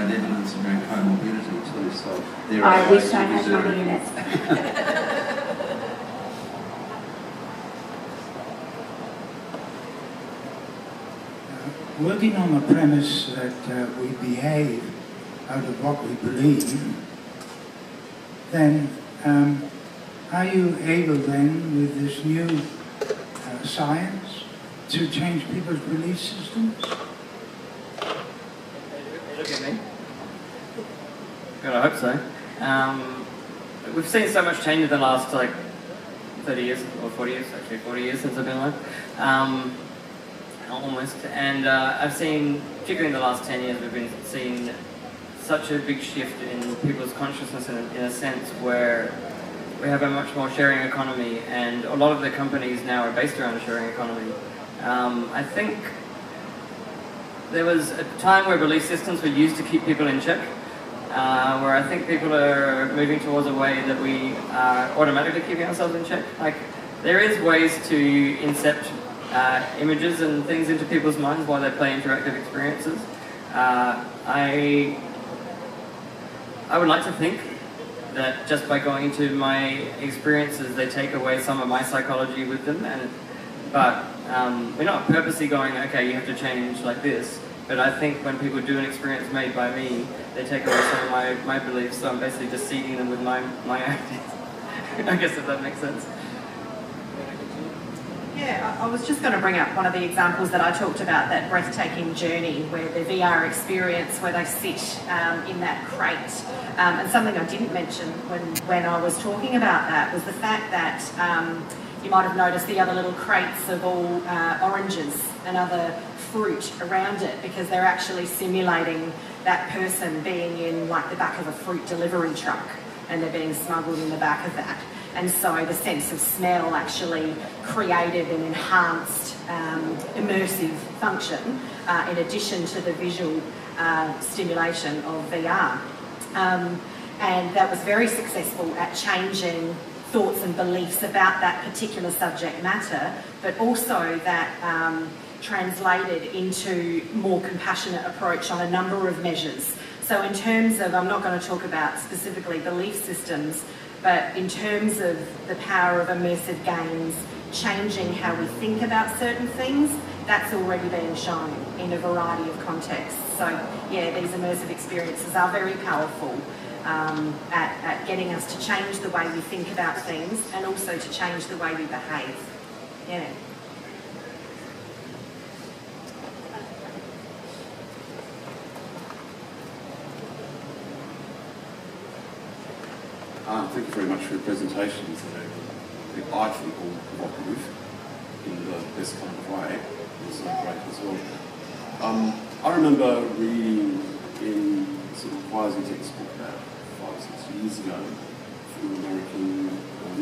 background evidence around comorbidity too, so there I are wish ways I to had preserve money in it. it. Working on the premise that we behave out of what we believe, then are you able then, with this new science, to change people's belief systems? Look at me. God, I hope so. We've seen so much change in the last 30 years, or 40 years, actually 40 years since I've been alive. Almost. And I've seen, particularly in the last 10 years, we've been seeing such a big shift in people's consciousness in a sense where we have a much more sharing economy, and a lot of the companies now are based around a sharing economy. I think there was a time where belief systems were used to keep people in check, where I think people are moving towards a way that we are automatically keeping ourselves in check. Like, there is ways to incept images and things into people's minds while they play interactive experiences. I would like to think that just by going into my experiences, they take away some of my psychology with them, but we're not purposely going, okay, you have to change like this. But I think when people do an experience made by me, they take away some of my beliefs, so I'm basically just seeding them with my ideas. I guess if that makes sense. Yeah, I was just going to bring up one of the examples that I talked about, that breathtaking journey where the VR experience, where they sit in that crate. And something I didn't mention when I was talking about that was the fact that you might have noticed the other little crates of all oranges and other fruit around it, because they're actually simulating that person being in like the back of a fruit delivery truck, and they're being smuggled in the back of that. And so the sense of smell actually created an enhanced immersive function in addition to the visual stimulation of VR. And that was very successful at changing thoughts and beliefs about that particular subject matter, but also that translated into more compassionate approach on a number of measures. So in terms of, I'm not going to talk about specifically belief systems, but in terms of the power of immersive games, changing how we think about certain things, that's already been shown in a variety of contexts. So yeah, these immersive experiences are very powerful at getting us to change the way we think about things, and also to change the way we behave. Yeah. Thank you very much for your presentations. They're, I think, all provocative in the best kind of way. It's great as well. I remember reading in sort of quasi textbook about 5 or 6 years ago from an American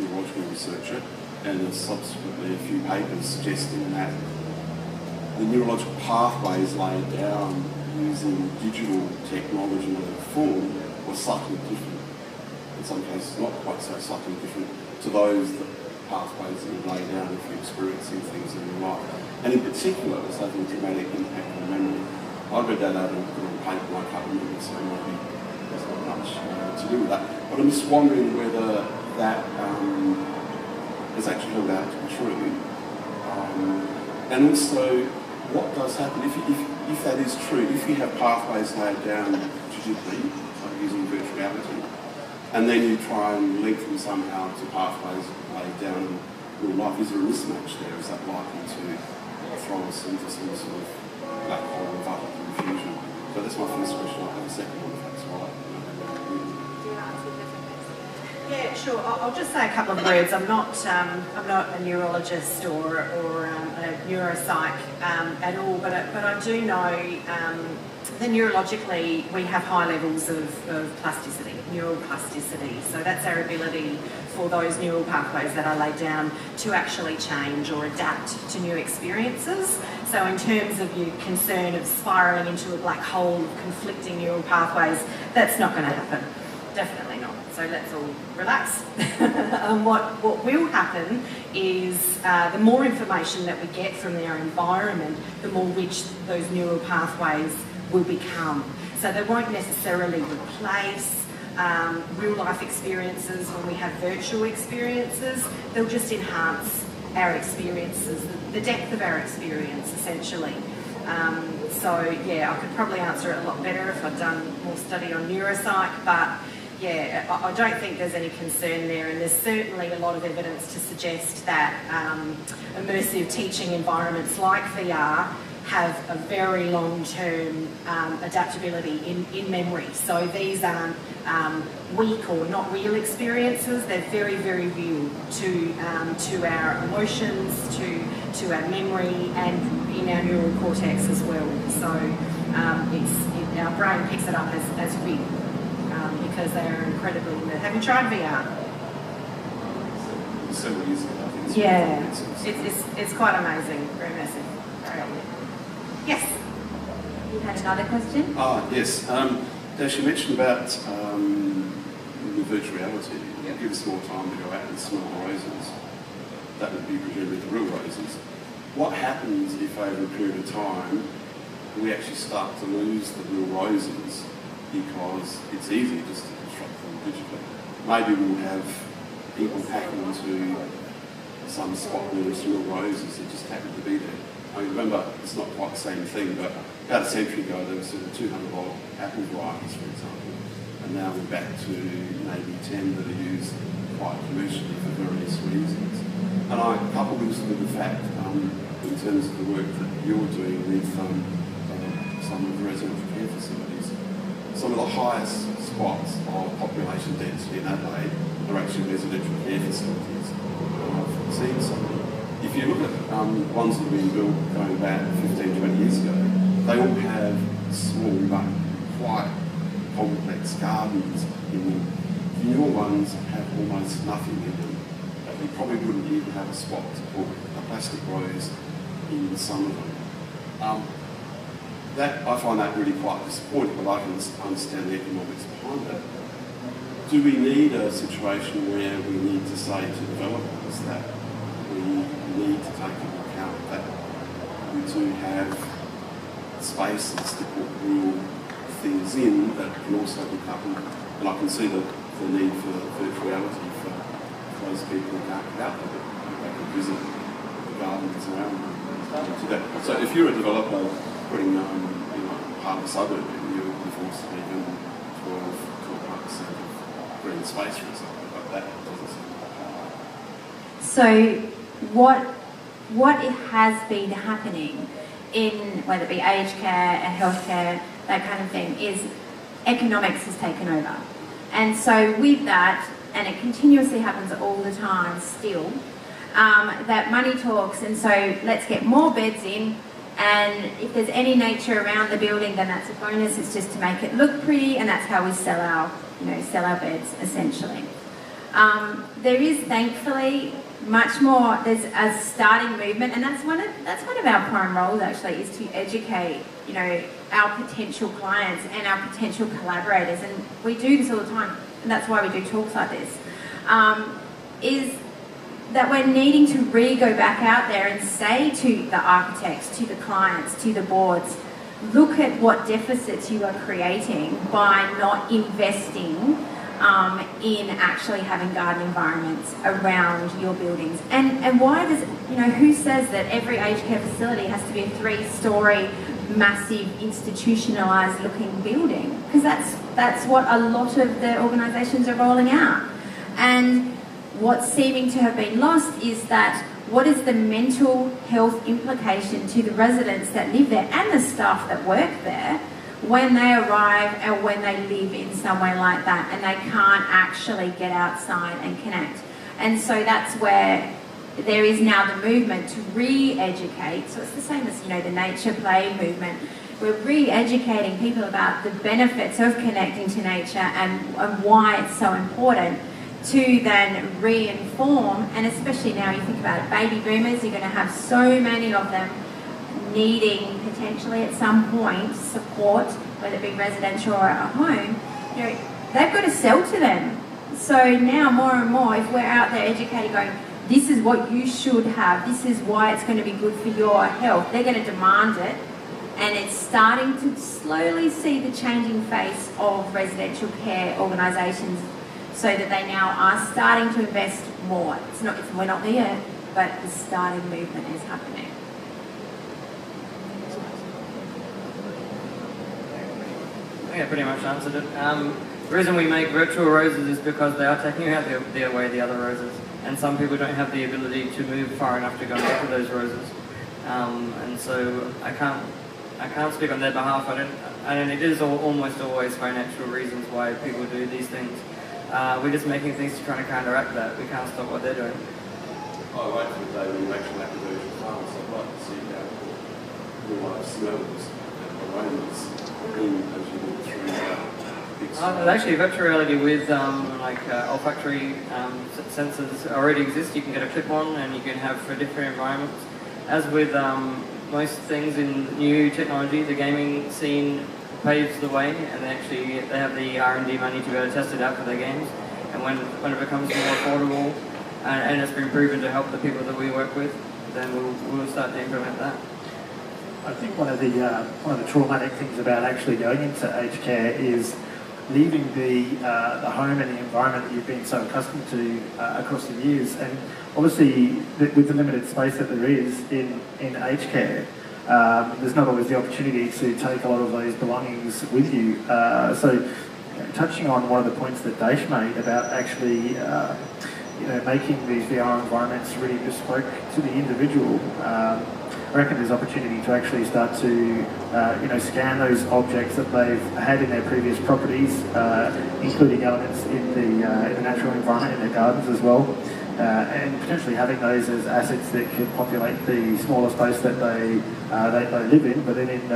neurological researcher, and subsequently a few papers suggesting that the neurological pathways laid down using digital technology in a form were subtly different. In some cases, not quite so subtly different to those pathways that are laid down if you're experiencing things in your life. And in particular, it's having a dramatic impact on memory. I read that out on paper, and I can't remember, so maybe there's not much to do with that. But I'm just wondering whether that is actually held out to be true. And also, what does happen if that is true, if you have pathways laid down digitally, like using virtual reality, and then you try and link them somehow to pathways laid down in real life? Is there a mismatch there? Is that likely to throw us into some sort of black hole of utter confusion? So that's my first question. I'll have a second one if that's all right. Yeah, sure. I'll just say a couple of words. I'm not a neurologist or a neuropsych at all, but I do know that neurologically we have high levels of plasticity, neural plasticity. So that's our ability for those neural pathways that are laid down to actually change or adapt to new experiences. So in terms of your concern of spiralling into a black hole of conflicting neural pathways, that's not going to happen. Definitely not. So let's all relax. What will happen is the more information that we get from our environment, the more rich those neural pathways will become. So they won't necessarily replace real life experiences when we have virtual experiences. They'll just enhance our experiences, the depth of our experience essentially. So yeah, I could probably answer it a lot better if I'd done more study on neuropsych, but yeah, I don't think there's any concern there, and there's certainly a lot of evidence to suggest that immersive teaching environments like VR have a very long-term adaptability in memory. So these aren't weak or not real experiences. They're very, very real to our emotions, to our memory, and in our neural cortex as well. So our brain picks it up as real because they are incredibly. Have you tried VR? Several years ago, I think. Yeah, it's quite amazing. Very immersive. Yes. You had another question? Yes. Dash, you mentioned about the virtual reality. It gives us more time to go out and smell the roses. That would be presumably the real roses. What happens if over a period of time we actually start to lose the real roses because it's easy just to construct them digitally? Maybe we'll have people hacking into some spot where there's real roses that just happen to be there. I mean, remember, it's not quite the same thing, but about a century ago there were sort of 200-volt Apple varieties, for example, and now we're back to maybe 10 that are used quite commercially for various reasons. And I couple this with the fact, in terms of the work that you're doing with some of the residential care facilities, some of the highest spots of population density in Adelaide are actually residential care facilities. I've seen some. If you look at ones that have been built going back 15, 20 years ago, they all have small but quite complex gardens in them. The newer ones have almost nothing in them. You probably wouldn't even have a spot to put a plastic rose in some of them. I find that really quite disappointing, but I can understand the economics behind it. Do we need a situation where we need to say to developers that we need to take into account that we do have spaces to put real things in that can also be coupled, and I can see the need for virtual reality for those people who can't get out there, they can visit the gardens around them. So if you're a developer putting part of a suburb in, you're forced to be given 12 to 1% of green space, for example, but that doesn't seem like hard. So what it has been happening in, whether it be aged care, healthcare, that kind of thing, is economics has taken over. And so with that, and it continuously happens all the time still, that money talks, and so let's get more beds in, and if there's any nature around the building, then that's a bonus. It's just to make it look pretty, and that's how we sell our beds essentially. There is thankfully much more. There's a starting movement, and that's one of our prime roles actually, is to educate our potential clients and our potential collaborators, and we do this all the time, and that's why we do talks like this. Is that we're needing to go back out there and say to the architects, to the clients, to the boards, look at what deficits you are creating by not investing in actually having garden environments around your buildings. And why does, who says that every aged care facility has to be a 3-story, massive, institutionalised looking building? Because that's what a lot of the organisations are rolling out. And what's seeming to have been lost is that what is the mental health implication to the residents that live there and the staff that work there when they arrive and when they live in somewhere like that and they can't actually get outside and connect. And so that's where there is now the movement to re-educate. So it's the same as, the nature play movement. We're re-educating people about the benefits of connecting to nature and why it's so important, to then re-inform, and especially now you think about it, baby boomers, you're going to have so many of them needing potentially at some point support, whether it be residential or at home. They've got to sell to them. So now more and more, if we're out there educating, going, this is what you should have, this is why it's going to be good for your health, they're going to demand it, And it's starting to slowly see the changing face of residential care organisations so that they now are starting to invest more. We're not there yet, but the starting movement is happening. I think I pretty much answered it. The reason we make virtual roses is because they are taking out away the other roses, and some people don't have the ability to move far enough to go into those roses, and so I can't speak on their behalf. And it is almost always financial reasons why people do these things. We're just making things to try to counteract that. We can't stop what they're doing. I like the day when you actually have to do it farms. I'd like to see how real life smells and aromas in as you walk through big There's actually virtual reality with olfactory sensors already exist. You can get a clip on and you can have for different environments. As with most things in new technology, the gaming scene paves the way, and they have the R&D money to be able to test it out for their games. And when it becomes more affordable and it's been proven to help the people that we work with, then we'll start to implement that. I think one of the traumatic things about actually going into aged care is leaving the home and the environment that you've been so accustomed to across the years. And obviously, with the limited space that there is in aged care, there's not always the opportunity to take a lot of those belongings with you. So, touching on one of the points that Daesh made about actually, making these VR environments really bespoke to the individual. I reckon there's opportunity to actually start to, scan those objects that they've had in their previous properties, including elements in the natural environment in their gardens as well, and potentially having those as assets that could populate the smaller space that they live in. But then in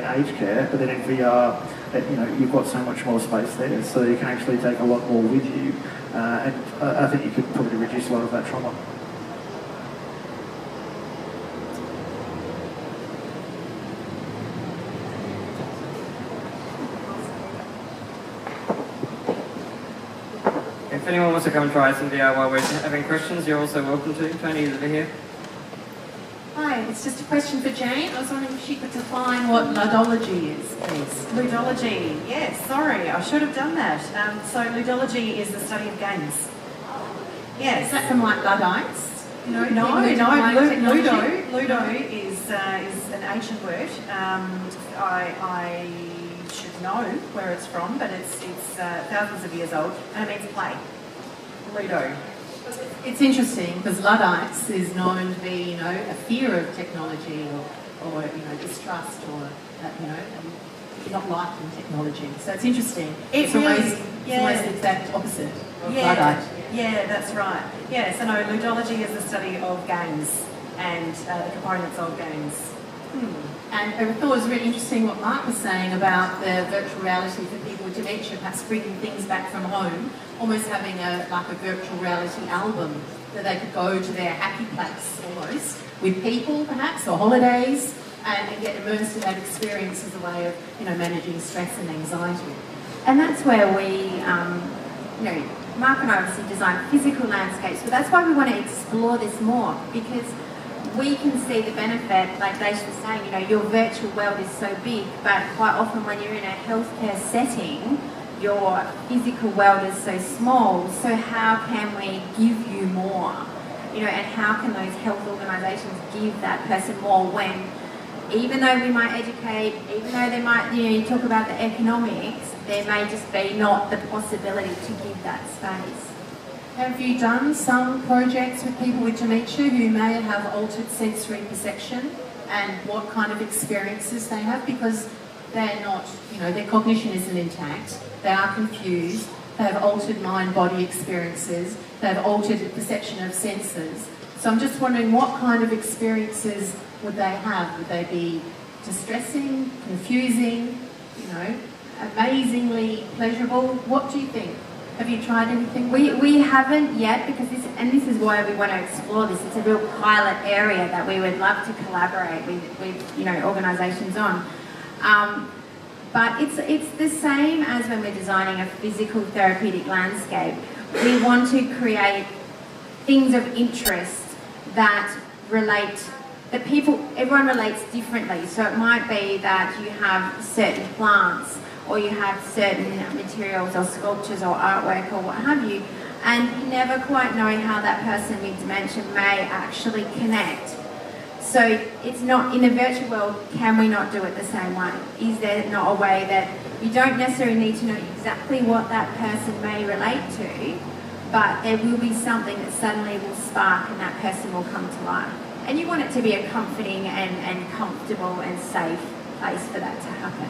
aged care, but then in VR, you've got so much more space there, so you can actually take a lot more with you, and I think you could probably reduce a lot of that trauma. If anyone wants to come and try some VR while we're having questions, you're also welcome to. Tony, over here. Hi, it's just a question for Jane. I was wondering if she could define what ludology is, please. Ludology, yes, sorry, I should have done that. So ludology is the study of games. Yes. Is that from like Luddites? No, Ludo is an ancient word. I should know where it's from, but it's thousands of years old, and it means play. Ludo. It's interesting because Luddites is known to be, a fear of technology or distrust or, not liking technology. So it's interesting. It's almost the exact opposite of Luddite. Yeah, that's right. Yeah, so no, ludology is the study of games and the components of games. And I thought it was really interesting what Mark was saying about the virtual reality for people with dementia, perhaps bringing things back from home, almost having a virtual reality album that they could go to their happy place almost, with people perhaps, or holidays, and get immersed in that experience as a way of, managing stress and anxiety. And that's where we, Mark and I obviously design physical landscapes, but that's why we want to explore this more, because we can see the benefit, like Daesh was saying, your virtual world is so big, but quite often when you're in a healthcare setting, your physical world is so small, so how can we give you more? And how can those health organisations give that person more when, even though we might educate, even though they might, you talk about the economics, there may just be not the possibility to give that space. Have you done some projects with people with dementia who may have altered sensory perception and what kind of experiences they have? Because they're not, their cognition isn't intact, they are confused, they have altered mind-body experiences, they have altered perception of senses. So I'm just wondering what kind of experiences would they have? Would they be distressing, confusing, amazingly pleasurable? What do you think? Have you tried anything? We haven't yet, because this is why we want to explore this. It's a real pilot area that we would love to collaborate with organisations on. But it's the same as when we're designing a physical therapeutic landscape. We want to create things of interest that relate the people, everyone relates differently. So it might be that you have certain plants, or you have certain materials or sculptures or artwork or what have you, and you never quite know how that person with dementia may actually connect. So it's not, in a virtual world, can we not do it the same way? Is there not a way that you don't necessarily need to know exactly what that person may relate to, but there will be something that suddenly will spark and that person will come to life. And you want it to be a comforting and comfortable and safe place for that to happen.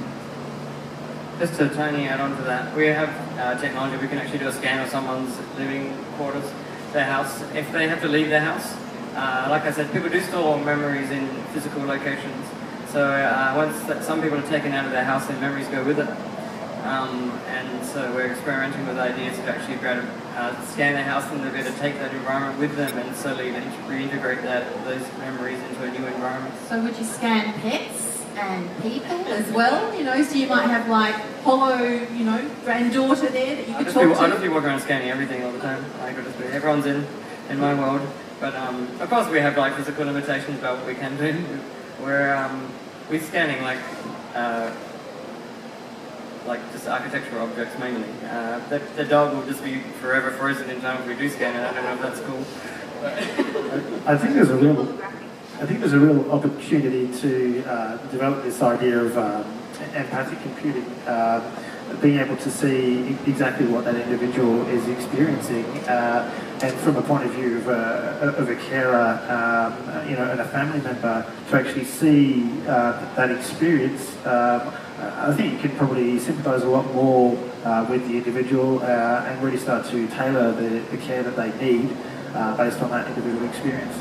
Just to Tony add on to that, we have technology. We can actually do a scan of someone's living quarters, their house. If they have to leave their house, like I said, people do store memories in physical locations. So once some people are taken out of their house, their memories go with it. And so we're experimenting with ideas to actually be able to scan their house and be able to take that environment with them and slowly reintegrate those memories into a new environment. So would you scan pets and people as well? You know, so you might have like hollow, you know, granddaughter there that you could talk to. I don't be walking around scanning everything all the time. Everyone's in my world. But of course we have like physical limitations about what we can do. We're scanning like just architectural objects mainly. The dog will just be forever frozen in time if we do scan it. I don't know if that's cool. I think there's a real opportunity to develop this idea of empathic computing, being able to see exactly what that individual is experiencing, and from a point of view of a carer, and a family member, to actually see that experience. I think you can probably sympathise a lot more with the individual and really start to tailor the care that they need based on that individual experience.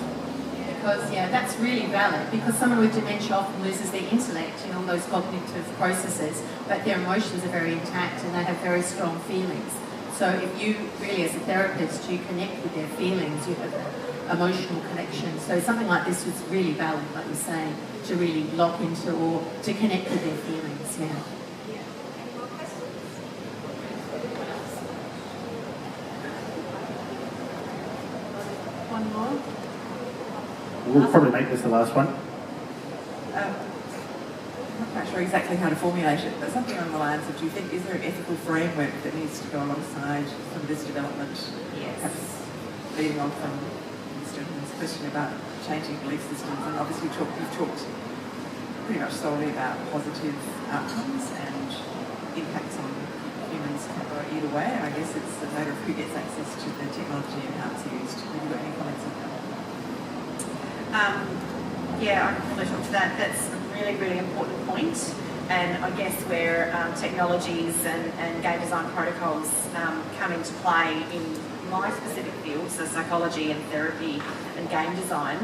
Because, that's really valid, because someone with dementia often loses their intellect in all those cognitive processes, but their emotions are very intact and they have very strong feelings. So if you really, as a therapist, you connect with their feelings, you have an emotional connection. So something like this was really valid, like you're saying, to really lock into or to connect with their feelings, One more? We'll probably make this the last one. I'm not quite sure exactly how to formulate it, but something along the lines of, do you think, is there an ethical framework that needs to go alongside some of this development? Yes. Perhaps leading on from Mr. Hume's question about changing belief systems, and obviously you've talked pretty much solely about positive outcomes and impacts on humans can go either way, and I guess it's a matter of who gets access to the technology and how it's used. Have you got any comments on that? I can probably talk to that. That's a really, really important point. And I guess where technologies and game design protocols come into play in my specific field, so psychology and therapy and game design,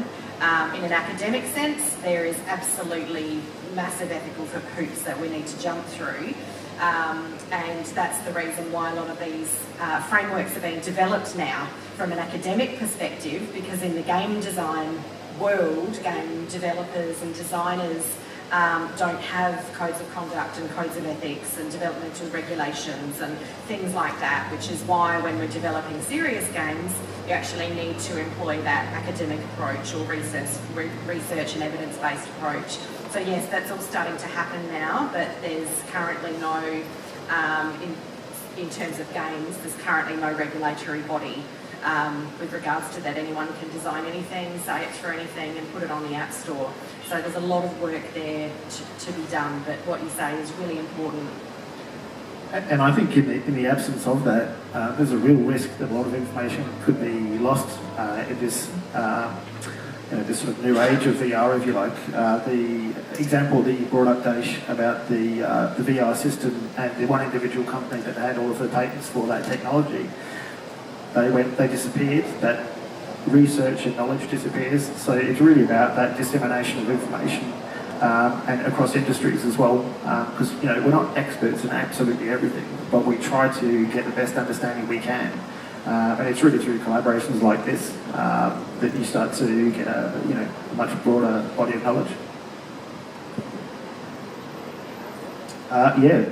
in an academic sense, there is absolutely massive ethical hoops that we need to jump through. And that's the reason why a lot of these frameworks are being developed now from an academic perspective, because in the game design world, game developers and designers don't have codes of conduct and codes of ethics and developmental regulations and things like that, which is why when we're developing serious games, you actually need to employ that academic approach or research and evidence-based approach. So yes, that's all starting to happen now, but there's currently no, in terms of games, there's currently no regulatory body with regards to that. Anyone can design anything, say it's for anything and put it on the App Store. So there's a lot of work there to be done, but what you say is really important. And I think in the absence of that, there's a real risk that a lot of information could be lost in this this sort of new age of VR, if you like. The example that you brought up, Dash, about the VR system and the one individual company that had all of the patents for that technology, they disappeared. That research and knowledge disappears. So it's really about that dissemination of information and across industries as well. Because we're not experts in absolutely everything, but we try to get the best understanding we can. And it's really through collaborations like this that you start to get a much broader body of knowledge.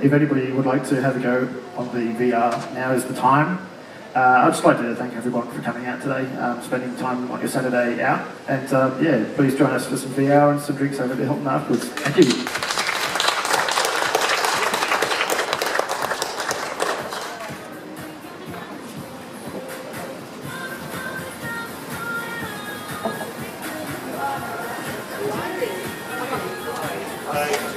If anybody would like to have a go on the VR, now is the time. I'd just like to thank everyone for coming out today, spending time on your Saturday out, and yeah, please join us for some VR and some drinks over at Hilton afterwards. Thank you. Hi.